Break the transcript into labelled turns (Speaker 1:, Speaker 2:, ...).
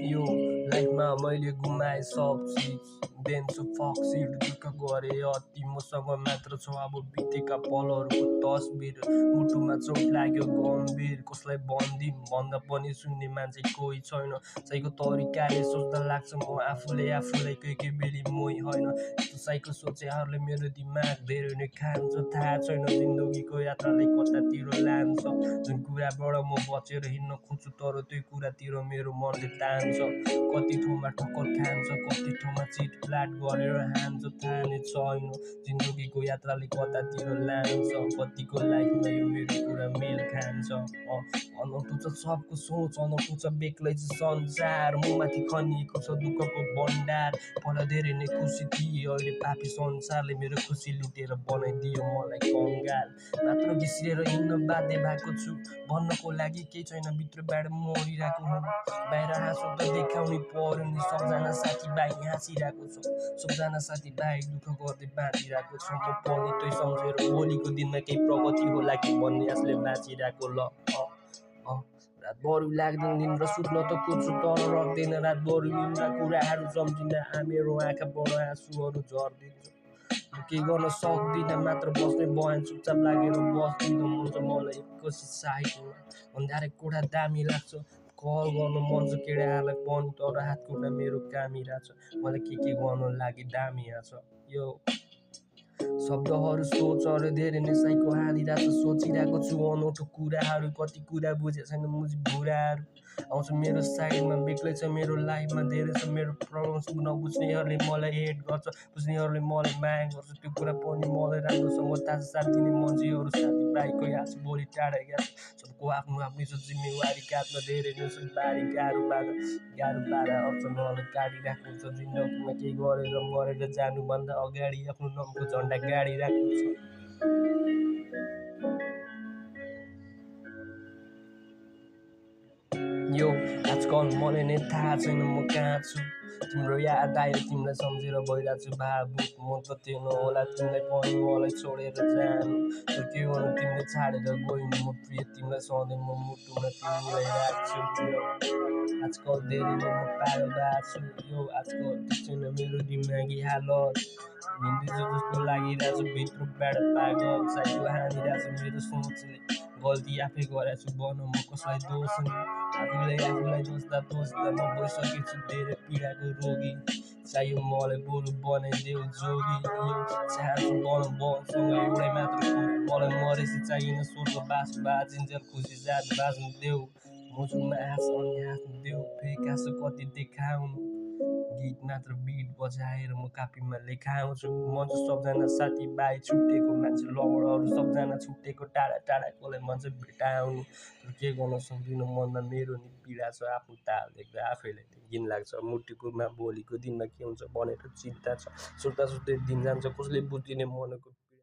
Speaker 1: यो लाइफमा मैले गुमाएँ सब चिज देन्छु फक्सिड दुःख गरे अति मसँग मात्र छ अब बितेका पलहरूको तस्बिर मुटुमा चोट लाग्यो गम्भीर कसलाई भन्दिम भन्दा पनि सुन्ने मान्छे कोही छैन साइको तरिकाले सोच्दा लाग्छ म आफूलाई कोही बेली मोही होइन यस्तो साइको सोचेहरूले मेरो दिमाग धेरै नै खान्छ थाहा छैन जिन्दगीको यात्राले कतातिर लान्छ जुन कुराबाट म बचेर हिँड्न खोज्छु तर त्यो कुरातिर मेरो मनले तान्छ कति ठाउँमा ठक्कर खान्छ कति ठाउँमा चिटप्लाट गरेर हान्छ थाहा नै छैन जिन्दगीको यात्राले कतातिर लान्छ कतिको लाइफमा यो मेरो कुरा मेल खान्छ अनौठो छ सबको सोच अनौठो छ बेग्लै छ संसार ममाथि खनिएको छ दुःखको भण्डार पहिला धेरै नै खुसी थिए अहिले पापी संसारले मेरो खुसी लुटेर बनाइदियो मलाई कङ्गाल मात्र बिर्सिएर हिँड्न बाध्य भएको छु भन्नको लागि केही छैन भित्रबाट मरिरहेको हुँ बाहिर हाँसो त देखाउनै पर्यो नि सबजना साथीभाइ हाँसिरहेको छ सबजना साथीभाइ दुःख गर्दै बाँचिरहेको छ म पनि त्यही सम्झेर भोलिको दिनमा केही प्रगति होला कि भन्ने आशले बाँचिरहेको ल रातभरि लाग्दैन दिन र सुत्न त खोज्छु तर रक्दैन रातभरि निन्द्रा कुराहरू सम्झिँदा मेरो आँखाबाट आँसुहरू झर्दिन्छ के गर्न सक्दिनँ मात्र बस्ने बयान चुपचाप लागेर बस्दिनँ मन छ मलाई एकैछिन साइडमा अन्धारे कोठा दामी लाग्छ कल गर्न मन छ केटाहरूलाई पनि तर हात खुट्टा मेरो कामिरहेछ मलाई के गर्नु लागि दामी छ यो शब्दहरू सोचहरू धेरै नै साइको हालिरहेको छ सोचिरहेको छु अनौठो कुराहरू कति कुरा बुझेको छैन मुजी बुढाहरू आउँछ मेरो साइडमा बेग्लै छ मेरो लाइफमा धेरै छ मेरो प्रब्लम्स नबुझ्नेहरूले मलाई हेट गर्छ बुझ्नेहरूले मलाई माया गर्छ त्यो कुरा पनि मलाई राम्रोसँग थाहा छ साथ दिने मान्छेहरू साथीभाइको याद छ भोलि टाढा गएको सबको आफ्नो आफ्नो छ जिम्मेवारी काट्न धेरै नै छ बारी गाह्रो बाह्र अडचनहरूले काटिरहेको छ जिन्दगीमा केही गरेर मरेर जानुभन्दा अगाडि आफ्नो नामको झन्डा गाडिरहेको छ यो आजकल मलाई नै थाहा छैन म कहाँ छु तिम्रो याद आयो तिमीलाई सम्झेर भइरहेको छु भावुक म त त्यो नहोला तिमीलाई पनि मलाई छोडेर जानु तर के गर्नु तिमीले छाडेर गइन् म प्रिय तिमीलाई सधैँ म मुटुमा तिमीलाई राख्छु आजकल धेरै नै म पागल भएको छु यो आजकल छैन मेरो दिमागी हालत हिँड्दैछु जस्तो लागिरहेको छ भित्रबाट पागल साइको हानिरहेको छ मेरो सोचले गल्ती आफै गरेको छु भनौँ म कसलाई दोष नि आफूलाई दोस्दा म भइसकेको छु धेरै पीडाको रोगी चाहियो मलाई बरु बनाइदेऊ जोगी यो चाहन्छु बनसँग एउटै मात्र मलाई मरेपछि चाहिएन स्वर्गवास बाँचिन्जेल खुसी जात बाँच्नु देऊ मुजुमा हाँस अनि हाँस्नु देऊ फेक हाँसो कति देखाउनु गीत मात्र बिट बजाएर म कापीमा लेखाउँछु म चाहिँ सबजना साथीभाइ छुट्टिएको मान्छे लवरहरू सबजना छुट्टिएको टाढाकोलाई मन चाहिँ भेटाउनु तर के गर्न सक्दिनँ मनमा मेरो नि पीडा छ आफ्नो ताल देख्दा आफैलाई घिन लाग्छ मुटुकोमा भोलिको दिनमा के हुन्छ भनेर चिन्ता छ सुत्दै दिन जान्छ कसले बुझिदिने मनको